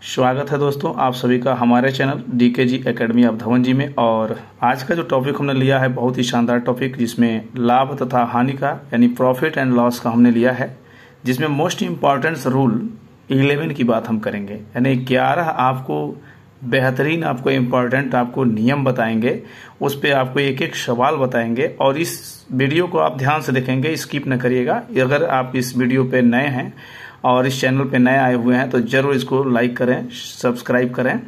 स्वागत है दोस्तों आप सभी का हमारे channel DKG academy of Dhawan ji में। और आज का जो टॉपिक हमने लिया है बहुत ही शानदार टॉपिक, जिसमें लाभ तथा हानि का यानी प्रॉफिट एंड लॉस का हमने लिया है, जिसमें मोस्ट इम्पॉर्टेंट रूल 11 की बात हम करेंगे। यानी 11 आपको बेहतरीन आपको इम्पॉर्टेंट आपको नियम बताएंगे, उस पर आपको एक एक सवाल बताएंगे। और इस वीडियो को आप ध्यान से देखेंगे, स्किप न करिएगा। अगर आप इस वीडियो पे नए हैं और इस चैनल पे नए आए हुए हैं तो जरूर इसको लाइक करें, सब्सक्राइब करें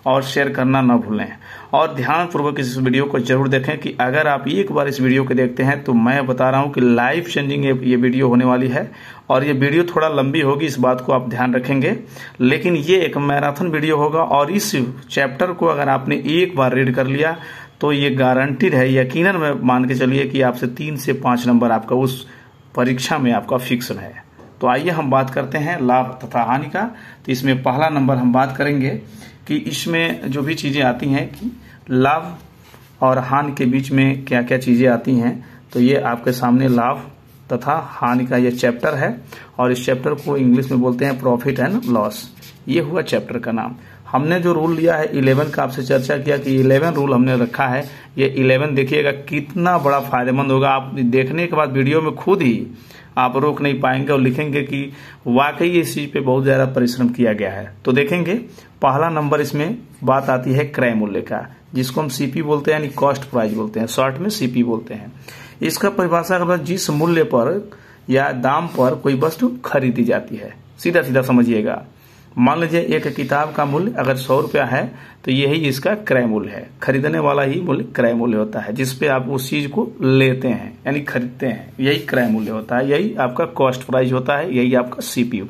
और शेयर करना ना भूलें। और ध्यानपूर्वक इस वीडियो को जरूर देखें कि अगर आप एक बार इस वीडियो को देखते हैं तो मैं बता रहा हूं कि लाइफ चेंजिंग ये वीडियो होने वाली है। और ये वीडियो थोड़ा लंबी होगी, इस बात को आप ध्यान रखेंगे, लेकिन ये एक मैराथन वीडियो होगा। और इस चैप्टर को अगर आपने एक बार रीड कर लिया तो ये गारंटीड है, यकीनन मैं मान के चलिए कि आपसे 3 से 5 नंबर आपका उस परीक्षा में आपका फिक्स है। तो आइए हम बात करते हैं लाभ तथा हानि का। तो इसमें पहला नंबर हम बात करेंगे कि इसमें जो भी चीजें आती हैं कि लाभ और हानि के बीच में क्या क्या चीजें आती हैं। तो ये आपके सामने लाभ तथा हानि का ये चैप्टर है, और इस चैप्टर को इंग्लिश में बोलते हैं प्रॉफिट एंड लॉस। ये हुआ चैप्टर का नाम। हमने जो रूल लिया है 11 का, आपसे चर्चा किया कि 11 रूल हमने रखा है। ये 11 देखिएगा कितना बड़ा फायदेमंद होगा। आप देखने के बाद वीडियो में खुद ही आप रोक नहीं पाएंगे और लिखेंगे कि वाकई इस चीज पे बहुत ज्यादा परिश्रम किया गया है। तो देखेंगे पहला नंबर इसमें बात आती है क्रय मूल्य का, जिसको हम CP बोलते हैं, यानी कॉस्ट प्राइस बोलते हैं, शॉर्ट में CP बोलते हैं। इसका परिभाषा का जिस मूल्य पर या दाम पर कोई वस्तु खरीदी जाती है। सीधा सीधा समझिएगा, मान लीजिए एक किताब का मूल्य अगर 100 रुपया है तो यही इसका क्रय मूल्य है। खरीदने वाला ही मूल्य क्रय मूल्य होता है, जिसपे आप उस चीज को लेते हैं यानी खरीदते हैं, यही क्रय मूल्य होता है, यही आपका कॉस्ट प्राइस होता है, यही आपका CPU।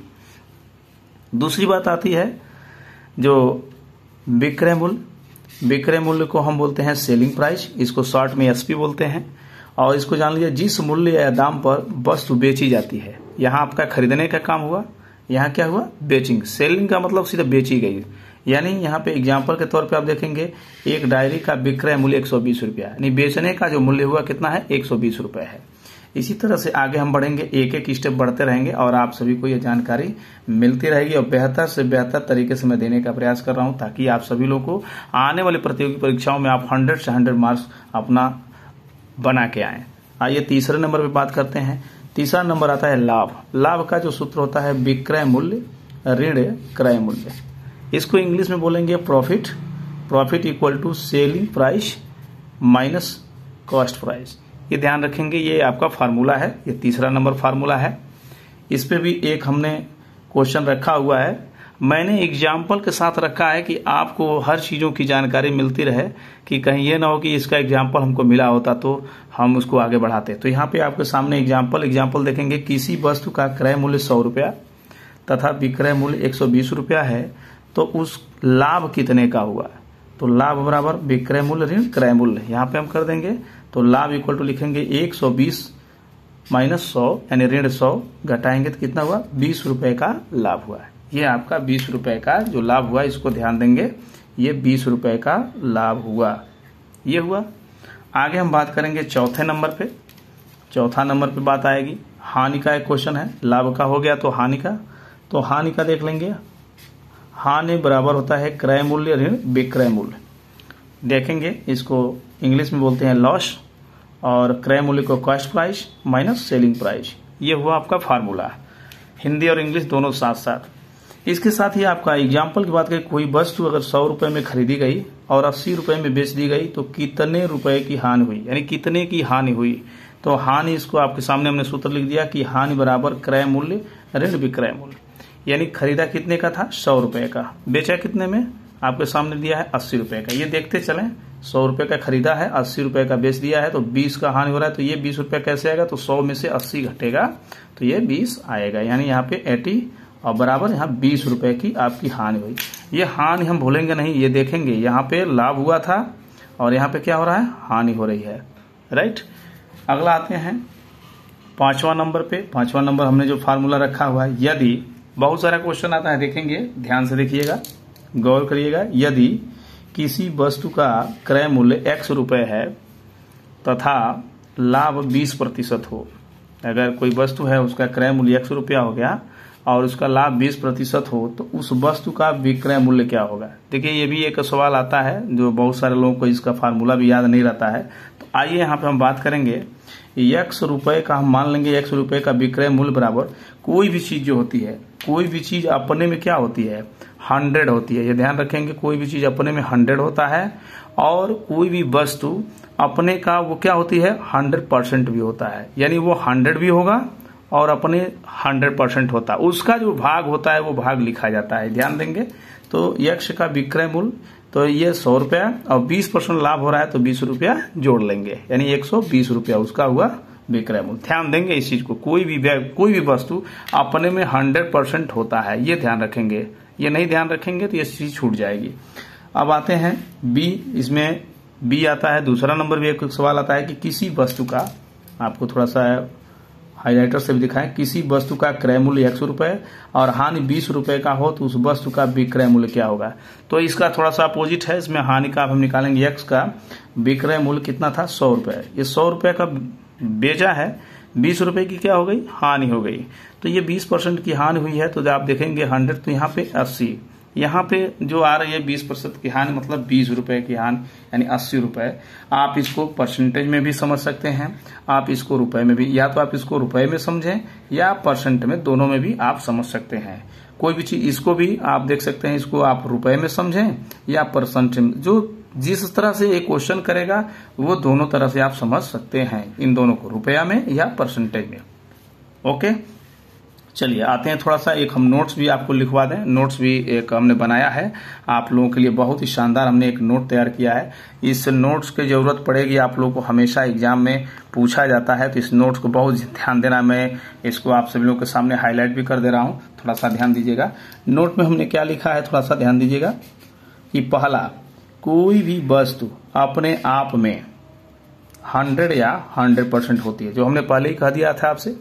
दूसरी बात आती है जो विक्रय मूल्य। विक्रय मूल्य को हम बोलते हैं सेलिंग प्राइस, इसको शॉर्ट में SP बोलते हैं। और इसको जान लीजिए जिस मूल्य या दाम पर वस्तु बेची जाती है। यहाँ आपका खरीदने का काम हुआ, यहाँ क्या हुआ बेचिंग। सेलिंग का मतलब सीधा बेची गई। यानी यहाँ पे एग्जांपल के तौर पे आप देखेंगे एक डायरी का विक्रय मूल्य 120 रुपया, यानी बेचने का जो मूल्य हुआ कितना है 120 रुपए है। इसी तरह से आगे हम बढ़ेंगे, एक एक स्टेप बढ़ते रहेंगे और आप सभी को ये जानकारी मिलती रहेगी। और बेहतर से बेहतर तरीके से मैं देने का प्रयास कर रहा हूँ, ताकि आप सभी लोग को आने वाली प्रतियोगी परीक्षाओं में आप 100 से 100 मार्क्स अपना बना के आए। आइए तीसरे नंबर पे बात करते हैं। तीसरा नंबर आता है लाभ। लाभ का जो सूत्र होता है विक्रय मूल्य ऋण क्रय मूल्य। इसको इंग्लिश में बोलेंगे profit. Profit equal to selling price minus cost price. ये ध्यान रखेंगे, ये आपका फार्मूला है, ये तीसरा नंबर फार्मूला है। इस पे भी एक हमने क्वेश्चन रखा हुआ है। मैंने एग्जाम्पल के साथ रखा है कि आपको हर चीजों की जानकारी मिलती रहे, कि कहीं ये ना हो कि इसका एग्जाम्पल हमको मिला होता तो हम उसको आगे बढ़ाते। तो यहाँ पे आपके सामने एग्जाम्पल देखेंगे। किसी वस्तु का क्रय मूल्य 100 रुपया तथा विक्रय मूल्य 120 रुपया है, तो उस लाभ कितने का हुआ। तो लाभ बराबर विक्रय मूल्य ऋण क्रय मूल्य, यहाँ पे हम कर देंगे। तो लाभ इक्वल टू लिखेंगे 120 माइनस 100, यानी ऋण 100 घटाएंगे तो कितना हुआ 20 रुपए का लाभ हुआ। ये आपका 20 रुपए का जो लाभ हुआ, इसको ध्यान देंगे, ये 20 रुपए का लाभ हुआ। ये हुआ। आगे हम बात करेंगे चौथे नंबर पे। चौथा नंबर पे बात आएगी हानि का। एक क्वेश्चन है, लाभ का हो गया तो हानि का। तो हानि का देख लेंगे। हानि बराबर होता है क्रय मूल्य ऋण विक्रय मूल्य। देखेंगे इसको इंग्लिश में बोलते हैं लॉस, और क्रय मूल्य को cost price minus selling price. ये हुआ आपका फार्मूला, हिंदी और इंग्लिश दोनों साथ साथ। इसके साथ ही आपका एग्जाम्पल की बात करें, कोई वस्तु अगर 100 रुपए में खरीदी गई और 80 रुपए में बेच दी गई तो कितने रुपए की हानि हुई, यानी कितने की हानि हुई। तो हानि, इसको आपके सामने हमने सूत्र लिख दिया कि हानि बराबर क्रय मूल्य ऋण विक्रय मूल्य। यानी खरीदा कितने का था 100 रुपए का, बेचा कितने में आपके सामने दिया है 80 रुपए का। ये देखते चलें, 100 रुपए का खरीदा है, 80 रुपए का बेच दिया है, तो 20 का हानि हो रहा है। तो ये 20 रुपए कैसे आएगा, तो 100 में से 80 घटेगा तो ये 20 आएगा, यानी यहाँ पे 80 और बराबर यहाँ 20 रुपए की आपकी हानि हुई। ये हानि हम भूलेंगे नहीं, ये देखेंगे यहाँ पे लाभ हुआ था और यहाँ पे क्या हो रहा है हानि हो रही है। राइट। अगला आते हैं पांचवा नंबर पे। पांचवा नंबर हमने जो फार्मूला रखा हुआ है, यदि बहुत सारा क्वेश्चन आता है, देखेंगे ध्यान से देखिएगा, गौर करिएगा। यदि किसी वस्तु का क्रय मूल्य X रुपए है तथा लाभ 20% हो। अगर कोई वस्तु है उसका क्रय मूल्य 100 रुपया हो गया और उसका लाभ 20% हो तो उस वस्तु का विक्रय मूल्य क्या होगा। देखिए ये भी एक सवाल आता है जो बहुत सारे लोगों को इसका फार्मूला भी याद नहीं रहता है। तो आइए यहाँ पे हम बात करेंगे x रुपए का, हम मान लेंगे x रुपए का विक्रय मूल्य बराबर कोई भी चीज जो होती है, कोई भी चीज अपने में क्या होती है 100 होती है। ये ध्यान रखेंगे, कोई भी चीज अपने में 100 होता है और कोई भी वस्तु अपने का वो क्या होती है 100% भी होता है। यानी वो 100 भी होगा और अपने 100% होता है, उसका जो भाग होता है वो भाग लिखा जाता है। ध्यान देंगे तो x का विक्रय मूल्य तो ये 100 रुपया और 20% लाभ हो रहा है तो 20 रुपया जोड़ लेंगे, यानी 120 रुपया उसका हुआ विक्रय मूल्य। ध्यान देंगे इस चीज को, कोई भी वस्तु अपने में 100% होता है, ये ध्यान रखेंगे। ये नहीं ध्यान रखेंगे तो ये चीज छूट जाएगी। अब आते हैं बी, इसमें बी आता है दूसरा नंबर भी एक सवाल आता है कि किसी वस्तु का, आपको थोड़ा सा हाइलाइटर से भी दिखाएं, किसी वस्तु का क्रय मूल्य 100 रुपए और हानि 20 रुपए का हो तो उस वस्तु का विक्रय मूल्य क्या होगा। तो इसका थोड़ा सा अपोजिट है, इसमें हानि का हम निकालेंगे x का विक्रय मूल्य कितना था 100 रुपए। ये 100 रुपए का बेचा है, 20 रुपए की क्या हो गई हानि हो गई। तो ये 20% की हानि हुई है तो जब आप देखेंगे 100 तो यहाँ पे 80, यहाँ पे जो आ रही है 20% की हानि मतलब 20 रुपए की हानि यानी 80 रुपए। आप इसको परसेंटेज में भी समझ सकते हैं, आप इसको रुपए में भी, या तो आप इसको रुपए में समझें या परसेंट में, दोनों में भी आप समझ सकते हैं। कोई भी चीज इसको भी आप देख सकते हैं, इसको आप रुपए में समझें या परसेंट में, जो जिस तरह से एक क्वेश्चन करेगा वो दोनों तरह से आप समझ सकते हैं, इन दोनों को रुपया में या परसेंटेज में। ओके, चलिए आते हैं थोड़ा सा, एक हम नोट्स भी आपको लिखवा दें। नोट्स भी एक हमने बनाया है आप लोगों के लिए, बहुत ही शानदार हमने एक नोट तैयार किया है। इस नोट्स की जरूरत पड़ेगी आप लोगों को, हमेशा एग्जाम में पूछा जाता है, तो इस नोट्स को बहुत ध्यान देना। मैं इसको आप सभी लोगों के सामने हाईलाइट भी कर दे रहा हूँ, थोड़ा सा ध्यान दीजिएगा। नोट में हमने क्या लिखा है थोड़ा सा ध्यान दीजिएगा कि पहला, कोई भी वस्तु अपने आप में 100 या 100% होती है, जो हमने पहले ही कह दिया था आपसे।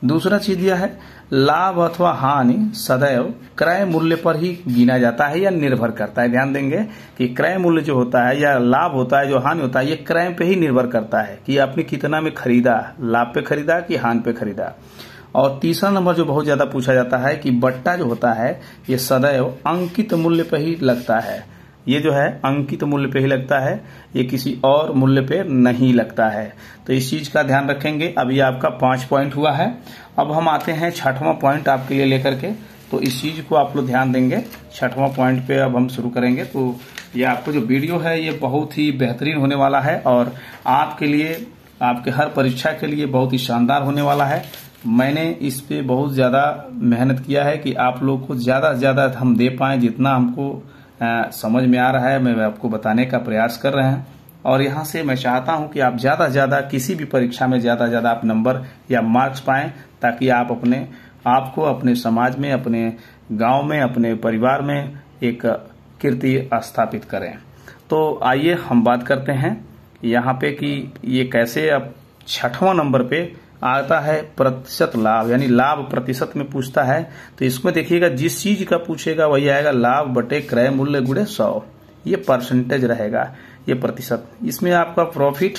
दूसरा चीज दिया है लाभ अथवा हानि सदैव क्रय मूल्य पर ही गिना जाता है या निर्भर करता है। ध्यान देंगे कि क्रय मूल्य जो होता है या लाभ होता है, जो हानि होता है, ये क्रय पे ही निर्भर करता है कि आपने कितना में खरीदा, लाभ पे खरीदा कि हानि पे खरीदा। और तीसरा नंबर जो बहुत ज्यादा पूछा जाता है कि बट्टा जो होता है ये सदैव अंकित मूल्य पे ही लगता है। ये जो है अंकित मूल्य पे ही लगता है, ये किसी और मूल्य पे नहीं लगता है। तो इस चीज का ध्यान रखेंगे। अभी आपका 5 पॉइंट हुआ है। अब हम आते हैं 6वां पॉइंट आपके लिए लेकर के, तो इस चीज को आप लोग ध्यान देंगे। 6वां पॉइंट पे अब हम शुरू करेंगे। तो ये आपको जो वीडियो है ये बहुत ही बेहतरीन होने वाला है और आपके लिए, आपके हर परीक्षा के लिए बहुत ही शानदार होने वाला है। मैंने इस पे बहुत ज्यादा मेहनत किया है कि आप लोग को ज्यादा से ज्यादा हम दे पाए, जितना हमको समझ में आ रहा है मैं आपको बताने का प्रयास कर रहे हैं। और यहाँ से मैं चाहता हूँ कि आप ज्यादा से ज्यादा किसी भी परीक्षा में ज्यादा से ज्यादा आप नंबर या मार्क्स पाएं, ताकि आप आपको अपने समाज में, अपने गांव में, अपने परिवार में एक कीर्ति स्थापित करें। तो आइए हम बात करते हैं यहाँ पे कि ये कैसे अब 6वां नंबर पे आता है प्रतिशत लाभ, यानी लाभ प्रतिशत में पूछता है। तो इसमें देखिएगा जिस चीज का पूछेगा वही आएगा लाभ बटे क्रय मूल्य गुणे 100, ये परसेंटेज रहेगा, ये प्रतिशत। इसमें आपका प्रॉफिट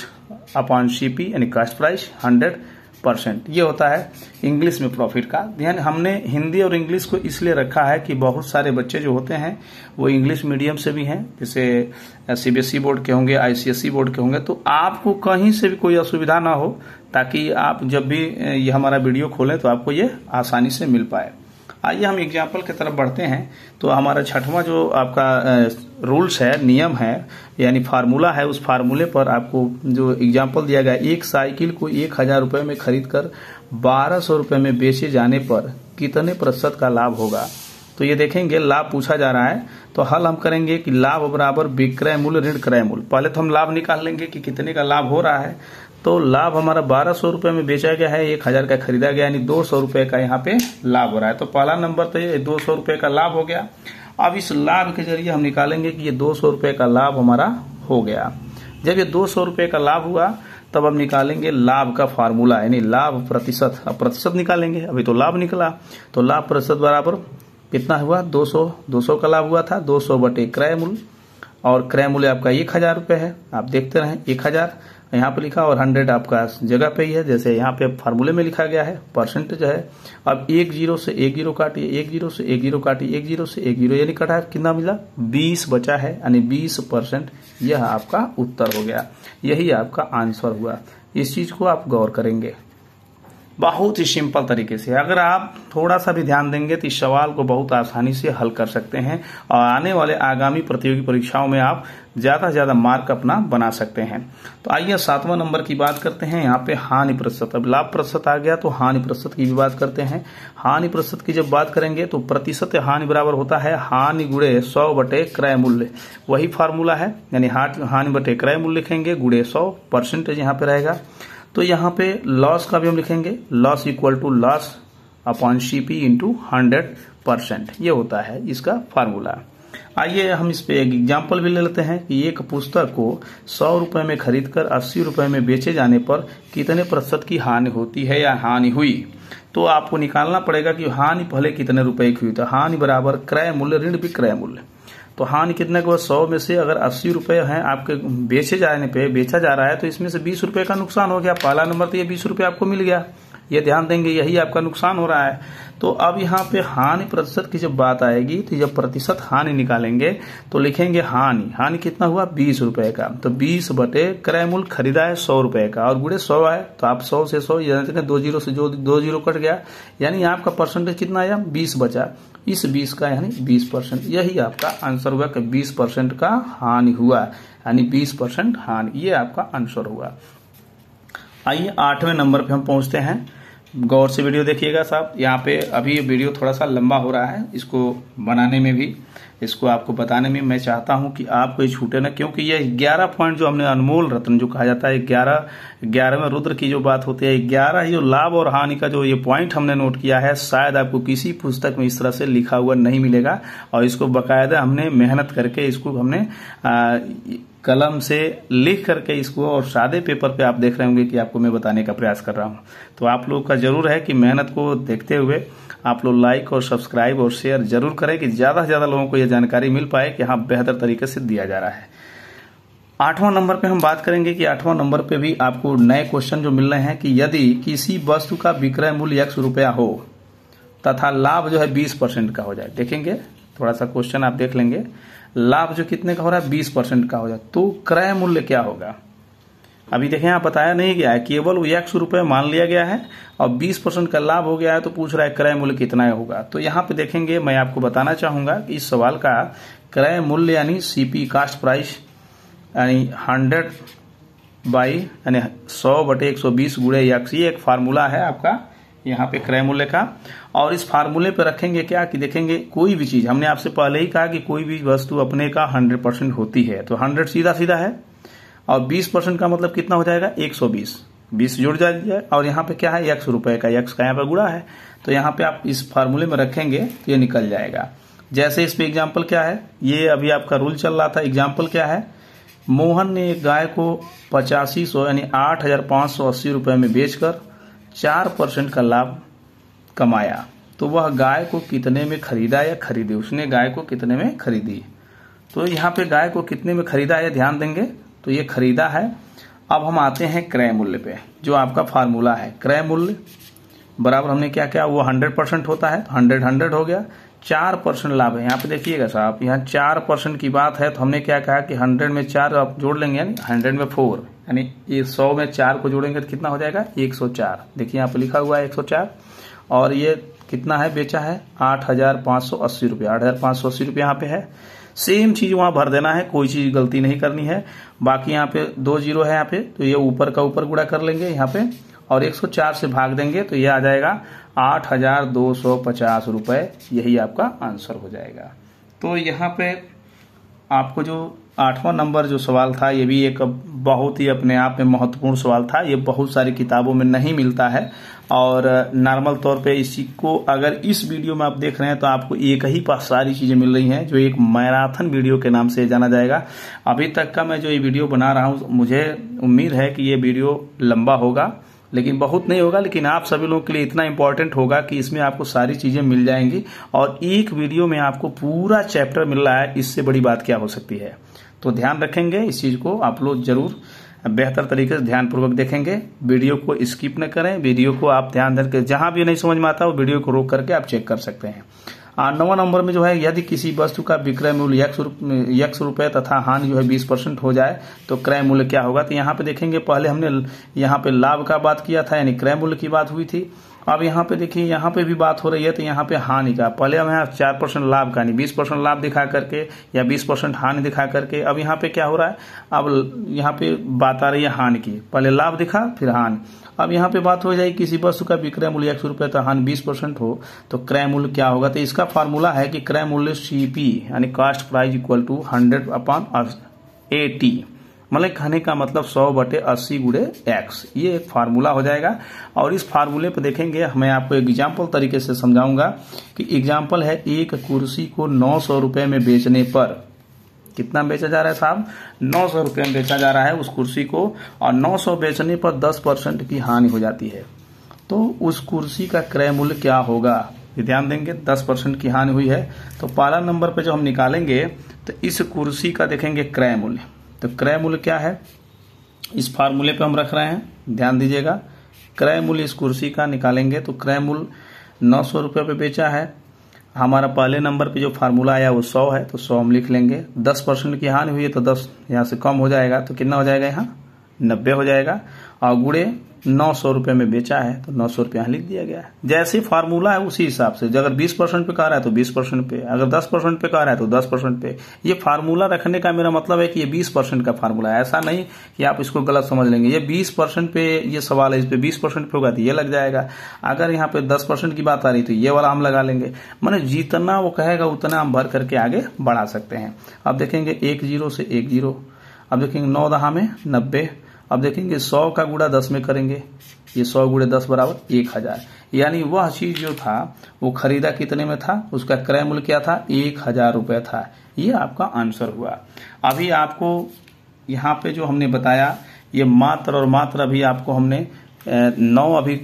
अपॉन सीपी यानी कॉस्ट प्राइस 100%, ये होता है इंग्लिश में प्रॉफिट का। ध्यान, हमने हिंदी और इंग्लिश को इसलिए रखा है कि बहुत सारे बच्चे जो होते हैं वो इंग्लिश मीडियम से भी हैं, जैसे सीबीएसई बोर्ड के होंगे, आईसीएसई बोर्ड के होंगे। तो आपको कहीं से भी कोई असुविधा ना हो, ताकि आप जब भी ये हमारा वीडियो खोलें तो आपको ये आसानी से मिल पाए। आइए हम एग्जाम्पल की तरफ बढ़ते हैं। तो हमारा 6वां जो आपका रूल्स है, नियम है, यानी फार्मूला है, उस फार्मूले पर आपको जो एग्जाम्पल दिया गया, एक साइकिल को 1000 रुपए में खरीद कर 1200 रुपए में बेचे जाने पर कितने प्रतिशत का लाभ होगा। तो ये देखेंगे लाभ पूछा जा रहा है, तो हल हम करेंगे कि लाभ बराबर विक्रय मूल्य ऋण क्रय मूल्य। पहले तो हम लाभ निकाल लेंगे कि कितने का लाभ हो रहा है। तो लाभ हमारा 1200 रुपए में बेचा गया है, 1000 का खरीदा गया, यानी 200 रुपए का यहाँ पे लाभ हो रहा है। तो पहला नंबर तो ये 200 रुपए का लाभ हो गया। अब इस लाभ के जरिए हम निकालेंगे कि ये 200 रुपए का लाभ हमारा हो गया। जब ये 200 रुपए का लाभ हुआ तब हम निकालेंगे लाभ का फार्मूला, यानी लाभ प्रतिशत। अब प्रतिशत निकालेंगे, अभी तो लाभ निकला, तो लाभ प्रतिशत बराबर कितना हुआ 200 का लाभ हुआ था, 200 बटे क्रय मूल्य, और क्रय मूल्य आपका 1000 रुपए है। आप देखते रहें 1000, यहाँ पे लिखा और 100 आपका जगह पे ही है, जैसे यहाँ पे फार्मूले में लिखा गया है, परसेंटेज है। अब 1 0 से 1 0 काटिए, 1 0 से 1 0 काटिए, 1 0 से 1 0 यानी कटा कितना मिला 20 बचा है, यानी 20%। यह आपका उत्तर हो गया, यही आपका आंसर हुआ। इस चीज को आप गौर करेंगे बहुत ही सिंपल तरीके से। अगर आप थोड़ा सा भी ध्यान देंगे तो इस सवाल को बहुत आसानी से हल कर सकते हैं और आने वाले आगामी प्रतियोगी परीक्षाओं में आप ज्यादा से ज्यादा मार्क अपना बना सकते हैं। तो आइए 7वां नंबर की बात करते हैं। यहाँ पे हानि प्रतिशत, अब लाभ प्रतिशत आ गया तो हानि प्रतिशत की भी बात करते हैं। हानि प्रतिशत की जब बात करेंगे तो प्रतिशत हानि बराबर होता है हानि गुणे 100 बटे क्रय मूल्य, वही फार्मूला है, यानी हानि बटे क्रय मूल्य लिखेंगे गुणे 100, परसेंटेज यहाँ पे रहेगा। तो यहाँ पे लॉस का भी हम लिखेंगे, loss equal to loss upon CP into 100%, ये होता है इसका फार्मूला। आइए हम इस पे एक एग्जाम्पल भी ले लेते हैं कि एक पुस्तक को 100 रुपए में खरीदकर 80 रुपए में बेचे जाने पर कितने प्रतिशत की हानि होती है या हानि हुई। तो आपको निकालना पड़ेगा कि हानि पहले कितने रुपए की हुई। तो हानि बराबर क्रय मूल्य ऋण विक्रय मूल्य। तो हानि कितने को 100 में से अगर 80 रुपए हैं आपके बेचे जाने पे बेचा जा रहा है तो इसमें से 20 रुपए का नुकसान हो गया। पहला नंबर तो ये 20 रुपए आपको मिल गया, ये ध्यान देंगे, यही आपका नुकसान हो रहा है। तो अब यहाँ पे हानि प्रतिशत की जब बात आएगी तो जब प्रतिशत हानि निकालेंगे तो लिखेंगे हानि कितना हुआ 20 रुपए का। तो 20 बटे क्रय मूल्य खरीदा है 100 रुपए का और गुणे 100 है, तो आप 100 से 100 यानी 2 0 से जो 2 0 कट गया, यानी आपका परसेंटेज कितना आया 20 बचा। इस 20 का यानी 20%, यही आपका आंसर हुआ कि 20% का हानि हुआ, यानी 20% हानि, ये आपका आंसर हुआ। आइए 8वें नंबर पे हम पहुंचते हैं। गौर से वीडियो देखिएगा साहब, यहाँ पे अभी वीडियो थोड़ा सा लंबा हो रहा है, इसको बनाने में भी, इसको आपको बताने में मैं चाहता हूं कि आपको ये छूटे ना, क्योंकि ये 11 पॉइंट जो हमने अनमोल रत्न जो कहा जाता है 11वें रुद्र की जो बात होती है, 11 जो लाभ और हानि का जो ये पॉइंट हमने नोट किया है, शायद आपको किसी पुस्तक में इस तरह से लिखा हुआ नहीं मिलेगा। और इसको बाकायदा हमने मेहनत करके इसको हमने कलम से लिख करके इसको, और सादे पेपर पे आप देख रहे होंगे कि आपको मैं बताने का प्रयास कर रहा हूं। तो आप लोग का जरूर है कि मेहनत को देखते हुए आप लोग लाइक और सब्सक्राइब और शेयर जरूर करें कि ज्यादा से ज्यादा लोगों को यह जानकारी मिल पाए कि हाँ बेहतर तरीके से दिया जा रहा है। 8वां नंबर पे हम बात करेंगे कि 8वां नंबर पे भी आपको नए क्वेश्चन जो मिल रहे हैं कि यदि किसी वस्तु का विक्रय मूल्य ₹100 हो तथा लाभ जो है 20% का हो जाए। देखेंगे थोड़ा सा क्वेश्चन आप देख लेंगे, लाभ जो कितने का हो रहा है 20% का हो जाए तो क्रय मूल्य क्या होगा। अभी देखें यहाँ बताया नहीं गया है, केवल वो ₹100 मान लिया गया है और 20% का लाभ हो गया है, तो पूछ रहा है क्रय मूल्य कितना होगा। तो यहाँ पे देखेंगे, मैं आपको बताना चाहूंगा कि इस सवाल का क्रय मूल्य यानी CP कास्ट प्राइस यानी 100/120 गुणे x, ये एक फार्मूला है आपका यहाँ पे क्रय मूल्य का। और इस फार्मूले पे रखेंगे क्या कि देखेंगे कोई भी चीज, हमने आपसे पहले ही कहा कि कोई भी वस्तु अपने का 100% होती है, तो 100 सीधा सीधा है और 20% का मतलब कितना हो जाएगा 120, 20 जुड़ जाए और यहाँ पे क्या है ₹100 का, x का यहाँ पे गुणा है, तो यहाँ पे आप इस फार्मूले में रखेंगे तो ये निकल जाएगा। जैसे इस पे एग्जाम्पल क्या है, ये अभी आपका रूल चल रहा था, एग्जाम्पल क्या है, मोहन ने एक गाय को 8500 यानी 8580 रुपए में बेचकर 4% का लाभ कमाया, तो वह गाय को कितने में खरीदा या खरीदी, उसने गाय को कितने में खरीदी। तो यहाँ पे गाय को कितने में खरीदा है ध्यान देंगे, तो ये खरीदा है। अब हम आते हैं क्रय मूल्य पे, जो आपका फार्मूला है क्रय मूल्य बराबर हमने क्या किया, वो 100% होता है, तो 100 हो गया, 4% लाभ है। यहाँ पे देखिएगा साहब, यहाँ 4% की बात है, तो हमने क्या कहा कि 100 में 4 आप जोड़ लेंगे यानी 100 में 4, यानी ये 100 में 4 को जोड़ेंगे तो कितना हो जाएगा 104। देखिए यहाँ पे लिखा हुआ है 104, और ये कितना है बेचा है 8580 रुपये, 8580 रुपये यहाँ पे है। सेम चीज वहां भर देना है, कोई चीज गलती नहीं करनी है। बाकी यहाँ पे 2 0 है यहाँ पे, तो ये ऊपर का ऊपर गुणा कर लेंगे यहाँ पे और 104 से भाग देंगे तो ये आ जाएगा 8250 रुपए, यही आपका आंसर हो जाएगा। तो यहाँ पे आपको जो 8वां नंबर जो सवाल था, ये भी एक बहुत ही अपने आप में महत्वपूर्ण सवाल था। ये बहुत सारी किताबों में नहीं मिलता है और नॉर्मल तौर पे इसी को अगर इस वीडियो में आप देख रहे हैं तो आपको एक ही पास सारी चीजें मिल रही हैं, जो एक मैराथन वीडियो के नाम से जाना जाएगा। अभी तक का मैं जो ये वीडियो बना रहा हूँ, मुझे उम्मीद है कि ये वीडियो लंबा होगा, लेकिन बहुत नहीं होगा, लेकिन आप सभी लोगों के लिए इतना इंपॉर्टेंट होगा कि इसमें आपको सारी चीजें मिल जाएंगी और एक वीडियो में आपको पूरा चैप्टर मिल रहा है, इससे बड़ी बात क्या हो सकती है। तो ध्यान रखेंगे इस चीज को आप लोग जरूर। बेहतर तरीके से ध्यानपूर्वक देखेंगे। वीडियो को स्किप न करें, वीडियो को आप ध्यान देकर जहां भी नहीं समझ में आता वो वीडियो को रोक करके आप चेक कर सकते हैं। 9वां नंबर में जो है, यदि किसी वस्तु का विक्रय मूल्य x रुपए तथा हानि जो है 20% हो जाए तो क्रय मूल्य क्या होगा। तो यहाँ पे देखेंगे, पहले हमने यहाँ पे लाभ का बात किया था, यानी क्रय मूल्य की बात हुई थी। अब यहाँ पे देखिए, यहाँ पे भी बात हो रही है, तो यहाँ पे हानि का, पहले हम यहाँ 4% लाभ का, यानी 20% लाभ दिखा करके या 20% हानि दिखा करके, अब यहाँ पे क्या हो रहा है, अब यहाँ पे बात आ रही है हानि की। पहले लाभ दिखा फिर हानि। अब यहाँ पे बात हो जाएगी, किसी वस्तु का विक्रय मूल्य x रुपए तो हानि 20% हो तो क्रय मूल्य क्या होगा। तो इसका फार्मूला है कि क्रय मूल्य CP यानी कॉस्ट प्राइस इक्वल टू 100/80, मतलब कहने का मतलब 100/80 गुणे x, ये एक फार्मूला हो जाएगा। और इस फार्मूले पर देखेंगे, मैं आपको एग्जाम्पल तरीके से समझाऊंगा कि एग्जाम्पल है, एक कुर्सी को 900 रुपए में बेचने पर, कितना बेचा जा रहा है साहब, 900 रुपए में बेचा जा रहा है उस कुर्सी को, और 900 बेचने पर 10% की हानि हो जाती है, तो उस कुर्सी का क्रय मूल्य क्या होगा, ये ध्यान देंगे। 10% की हानि हुई है तो पहला नंबर पे जो हम निकालेंगे तो इस कुर्सी का देखेंगे क्रय मूल्य। तो क्रय मूल्य क्या है, इस फार्मूले पे हम रख रहे हैं, ध्यान दीजिएगा। क्रय मूल्य इस कुर्सी का निकालेंगे तो क्रय मूल्य 900 रुपये पे बेचा है, हमारा पहले नंबर पे जो फार्मूला आया वो 100 है, तो 100 हम लिख लेंगे। 10% की हानि हुई है तो 10 यहाँ से कम हो जाएगा, तो कितना हो जाएगा, यहाँ 90 हो जाएगा, और गुणे 900 रुपये में बेचा है तो 900 रुपये यहाँ लिख दिया गया है। जैसे फार्मूला है उसी हिसाब से, अगर 20% पे कह रहा है तो 20% पे, अगर 10% पे कह रहा है तो 10% पे। ये फार्मूला रखने का मेरा मतलब है कि ये 20% का फार्मूला है, ऐसा नहीं कि आप इसको गलत समझ लेंगे। ये 20% पे ये सवाल है, इस पे 20% पे होगा तो ये लग जाएगा। अगर यहाँ पे 10% की बात आ रही तो ये वाला हम लगा लेंगे, माने जितना वो कहेगा उतना हम भर करके आगे बढ़ा सकते हैं। अब देखेंगे 1 0 से 1 0, अब देखेंगे 9 दहा में 90, अब देखेंगे 100 का गुणा 10 में करेंगे, ये 100 गुणे 10 बराबर 1000, यानी वह चीज जो था वो खरीदा कितने में था, उसका क्रय मूल्य क्या था, 1000 रुपए था। ये आपका आंसर हुआ। अभी आपको यहाँ पे जो हमने बताया ये मात्र और मात्र अभी आपको हमने 9 अभी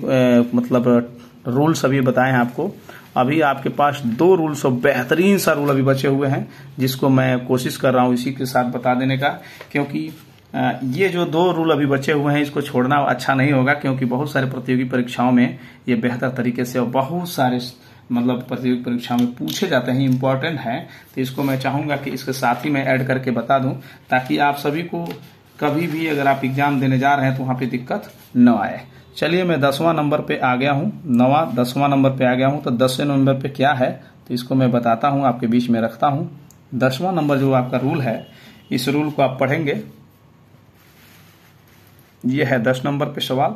मतलब रूल्स अभी बताए हैं आपको। अभी आपके पास 2 रूल्स और बेहतरीन सा रूल अभी बचे हुए हैं, जिसको मैं कोशिश कर रहा हूँ इसी के साथ बता देने का, क्योंकि ये जो 2 रूल अभी बचे हुए हैं इसको छोड़ना अच्छा नहीं होगा, क्योंकि बहुत सारे प्रतियोगी परीक्षाओं में ये बेहतर तरीके से और बहुत सारे मतलब प्रतियोगी परीक्षाओं में पूछे जाते हैं, इंपॉर्टेंट है। तो इसको मैं चाहूंगा कि इसके साथ ही मैं ऐड करके बता दूं, ताकि आप सभी को कभी भी अगर आप एग्जाम देने जा रहे हैं तो वहां पे दिक्कत न आए। चलिए, मैं 10वां नंबर पे आ गया हूँ, 10वां नंबर पे आ गया हूँ। तो 10वें नंबर पे क्या है तो इसको मैं बताता हूँ, आपके बीच में रखता हूँ। 10वां नंबर जो आपका रूल है, इस रूल को आप पढ़ेंगे। ये है 10 नंबर पे सवाल।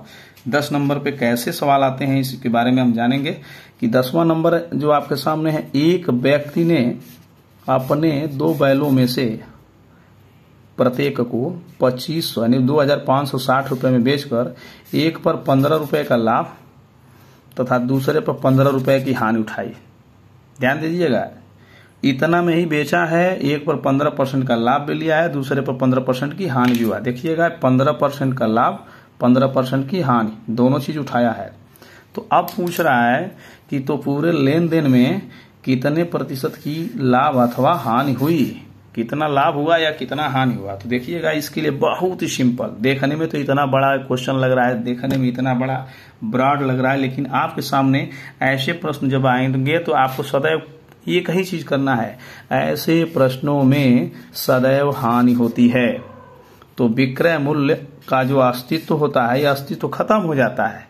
10 नंबर पे कैसे सवाल आते हैं इसके बारे में हम जानेंगे कि 10वां नंबर जो आपके सामने है, एक व्यक्ति ने अपने 2 बैलों में से प्रत्येक को 2500 यानी 2560 रुपए में बेचकर एक पर 15 रुपए का लाभ तथा दूसरे पर 15 रुपए की हानि उठाई। ध्यान दीजिएगा, इतना में ही बेचा है, एक पर 15% का लाभ भी लिया है, दूसरे पर 15% की हानि भी हुआ। देखिएगा, 15% का लाभ 15% की हानि, दोनों चीज उठाया है। तो अब पूछ रहा है कि तो पूरे लेन देन में कितने प्रतिशत की लाभ अथवा हानि हुई, कितना लाभ हुआ या कितना हानि हुआ। तो देखिएगा, इसके लिए बहुत ही सिंपल, देखने में तो इतना बड़ा क्वेश्चन लग रहा है, देखने में इतना बड़ा ब्रॉड लग रहा है, लेकिन आपके सामने ऐसे प्रश्न जब आएंगे तो आपको सदैव एक ही चीज करना है, ऐसे प्रश्नों में सदैव हानि होती है। तो विक्रय मूल्य का जो अस्तित्व होता है, यह अस्तित्व खत्म हो जाता है,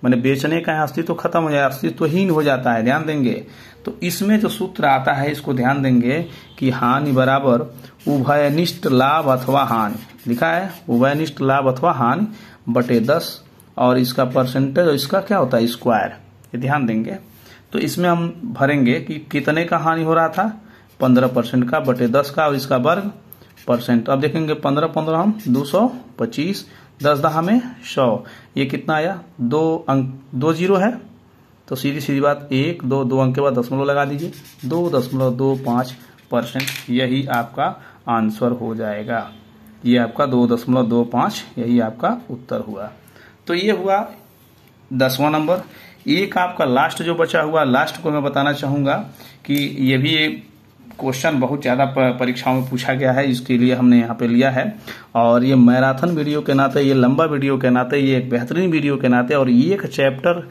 माने बेचने का अस्तित्व खत्म हो जाए, अस्तित्वहीन हो जाता है। ध्यान देंगे, तो इसमें जो सूत्र आता है इसको ध्यान देंगे कि हानि बराबर उभयनिष्ठ लाभ अथवा हानि, लिखा है उभयनिष्ठ लाभ अथवा हानि बटे 10, और इसका परसेंटेज और इसका क्या होता है, स्क्वायर। ये ध्यान देंगे। तो इसमें हम भरेंगे कि कितने का हानि हो रहा था, 15% का बटे 10 का, और इसका वर्ग परसेंट। अब देखेंगे 15 हम 225, 10 दहा में 100, ये कितना आया, 2 अंक 2 0 है, तो सीधी सीधी बात 1 2 2 अंक के बाद दशमलव लगा दीजिए, 2.25%, यही आपका आंसर हो जाएगा। ये आपका 2.25, यही आपका उत्तर हुआ। तो ये हुआ 10वां नंबर। एक आपका लास्ट जो बचा हुआ, लास्ट को मैं बताना चाहूंगा कि ये भी क्वेश्चन बहुत ज़्यादा परीक्षाओं में पूछा गया है, इसके लिए हमने यहाँ पे लिया है। और ये मैराथन वीडियो के नाते, ये लंबा वीडियो के नाते, ये एक बेहतरीन वीडियो के नाते, और ये एक चैप्टर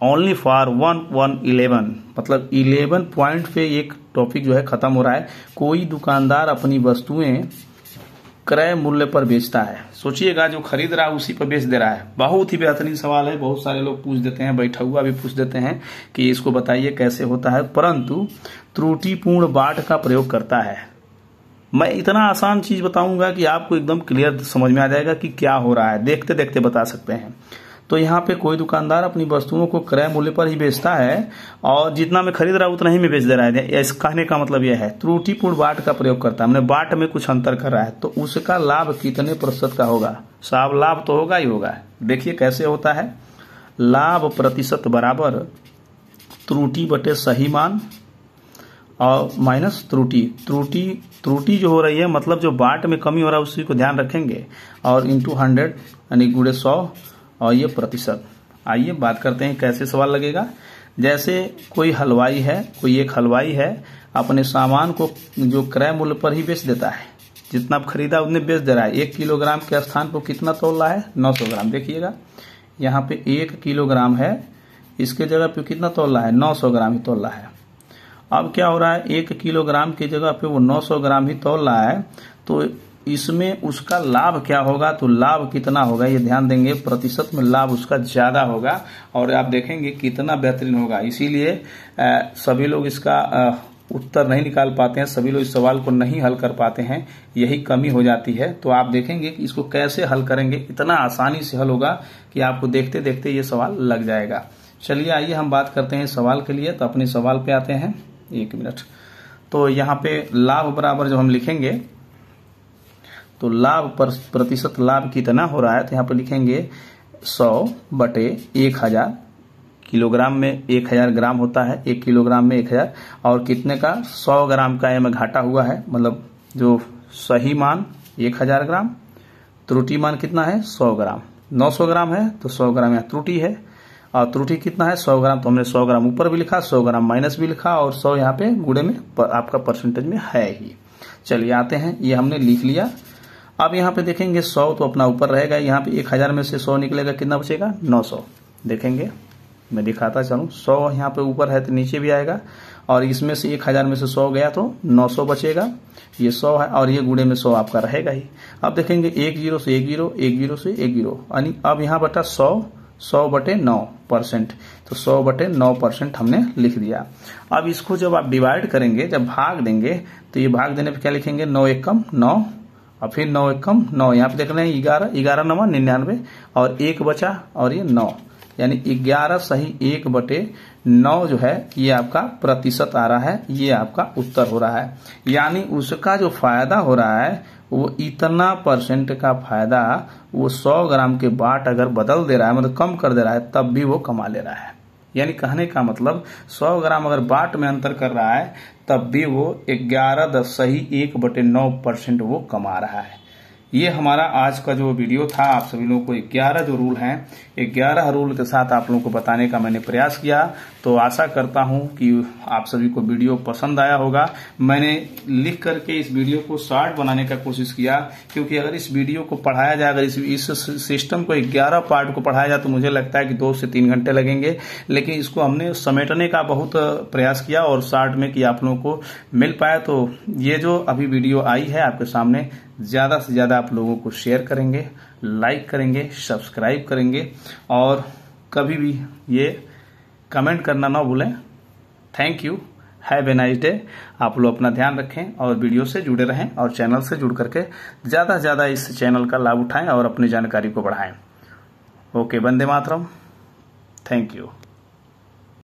ओनली फॉर 111 मतलब 11 पॉइंट पे एक टॉपिक जो है खत्म हो रहा है। कोई दुकानदार अपनी वस्तुएं क्रय मूल्य पर बेचता है, सोचिएगा जो खरीद रहा है उसी पर बेच दे रहा है। बहुत ही बेहतरीन सवाल है, बहुत सारे लोग पूछ देते हैं, बैठा हुआ भी पूछ देते हैं कि इसको बताइए कैसे होता है, परंतु त्रुटिपूर्ण बाट का प्रयोग करता है। मैं इतना आसान चीज बताऊंगा कि आपको एकदम क्लियर समझ में आ जाएगा कि क्या हो रहा है, देखते देखते बता सकते हैं। तो यहाँ पे कोई दुकानदार अपनी वस्तुओं को क्रय मूल्य पर ही बेचता है और जितना में खरीद रहा है उतना ही में बेच दे रहा है। इस कहने का मतलब यह है त्रुटिपूर्ण बाट का प्रयोग करता है, हमने बाट में कुछ अंतर कर रहा है, तो उसका लाभ कितने प्रतिशत का होगा? साहब लाभ तो होगा ही होगा। देखिए कैसे होता है, लाभ प्रतिशत बराबर त्रुटि बटे सही मान और माइनस त्रुटि जो हो रही है, मतलब जो बाट में कमी हो रहा है उसी को ध्यान रखेंगे, और इंटू 100 यानी गुणे 100 और ये प्रतिशत। आइए बात करते हैं कैसे सवाल लगेगा। जैसे कोई हलवाई है, कोई एक हलवाई है, अपने सामान को जो क्रय मूल्य पर ही बेच देता है, जितना खरीदा उतने बेच दे रहा है। 1 किलोग्राम के स्थान पर कितना तोल रहा है? 900 ग्राम। देखिएगा यहाँ पे 1 किलोग्राम है, इसके जगह पे कितना तोल रहा है? 900 ग्राम ही तोल रहा है। अब क्या हो रहा है, 1 किलोग्राम की जगह पे वो 900 ग्राम ही तोल रहा है, तो इसमें उसका लाभ क्या होगा? तो लाभ कितना होगा ये ध्यान देंगे, प्रतिशत में लाभ उसका ज्यादा होगा और आप देखेंगे कितना बेहतरीन होगा। इसीलिए सभी लोग इसका उत्तर नहीं निकाल पाते हैं, सभी लोग इस सवाल को नहीं हल कर पाते हैं, यही कमी हो जाती है। तो आप देखेंगे कि इसको कैसे हल करेंगे, इतना आसानी से हल होगा कि आपको देखते देखते ये सवाल लग जाएगा। चलिए आइए हम बात करते हैं सवाल के लिए। तो अपने सवाल पे आते हैं, 1 मिनट। तो यहाँ पे लाभ बराबर जब हम लिखेंगे तो लाभ पर प्रतिशत लाभ कितना हो रहा है, तो यहाँ पे लिखेंगे 100 बटे 1000। किलोग्राम में 1000 ग्राम होता है, 1 किलोग्राम में 1000, और कितने का? 100 ग्राम का में घाटा हुआ है, मतलब जो सही मान 1000 ग्राम, त्रुटि मान कितना है? 100 ग्राम। 900 ग्राम है तो 100 ग्राम यहाँ त्रुटि है, और त्रुटि कितना है? 100 ग्राम। तो हमने 100 ग्राम ऊपर भी लिखा, 100 ग्राम माइनस भी लिखा, और 100 यहाँ पे गुणे में आपका परसेंटेज में है ही। चलिए आते हैं, ये हमने लिख लिया। अब यहाँ पे देखेंगे 100 तो अपना ऊपर रहेगा, यहाँ पे 1000 में से 100 निकलेगा, कितना बचेगा? 900। देखेंगे मैं दिखाता चलूं, 100 यहाँ पे ऊपर है तो नीचे भी आएगा, और इसमें से 1000 में से 100 गया तो 900 बचेगा। ये 100 है और ये गुणे में 100 आपका रहेगा ही। अब देखेंगे 1 0 से 1 0, 1 0 से 1 0, यानी अब यहाँ बटा 100 बटे 9%, तो 100 बटे 9% हमने लिख दिया। अब इसको जब आप डिवाइड करेंगे, जब भाग देंगे, तो ये भाग देने पर क्या लिखेंगे? 9 एकम 9, और फिर 9 एकम 9, यहाँ पे देख रहे हैं 11, 11 9 99, और 1 बचा और ये 9, यानी 11 सही 1 बटे 9 जो है ये आपका प्रतिशत आ रहा है, ये आपका उत्तर हो रहा है। यानी उसका जो फायदा हो रहा है वो इतना % का फायदा वो 100 ग्राम के बाट अगर बदल दे रहा है, मतलब कम कर दे रहा है, तब भी वो कमा ले रहा है। यानी कहने का मतलब 100 ग्राम अगर बाट में अंतर कर रहा है तब भी वो 11 सही 1 बटे 9% वो कमा रहा है। ये हमारा आज का जो वीडियो था, आप सभी लोगों को 11 जो रूल हैं, 11 रूल के साथ आप लोगों को बताने का मैंने प्रयास किया। तो आशा करता हूं कि आप सभी को वीडियो पसंद आया होगा। मैंने लिख करके इस वीडियो को शॉर्ट बनाने का कोशिश किया, क्योंकि अगर इस वीडियो को पढ़ाया जाए, अगर इस सिस्टम को 11 पार्ट को पढ़ाया जाए तो मुझे लगता है कि 2 से 3 घंटे लगेंगे, लेकिन इसको हमने समेटने का बहुत प्रयास किया और शॉर्ट में कि आप लोगों को मिल पाए। तो ये जो अभी वीडियो आई है आपके सामने, ज्यादा से ज्यादा आप लोगों को शेयर करेंगे, लाइक करेंगे, सब्सक्राइब करेंगे, और कभी भी ये कमेंट करना ना भूलें। Thank you, have a nice day. आप लोग अपना ध्यान रखें और वीडियो से जुड़े रहें, और चैनल से जुड़ करके ज्यादा से ज्यादा इस चैनल का लाभ उठाएं और अपनी जानकारी को बढ़ाएं। Okay, Vande Mataram. Thank you.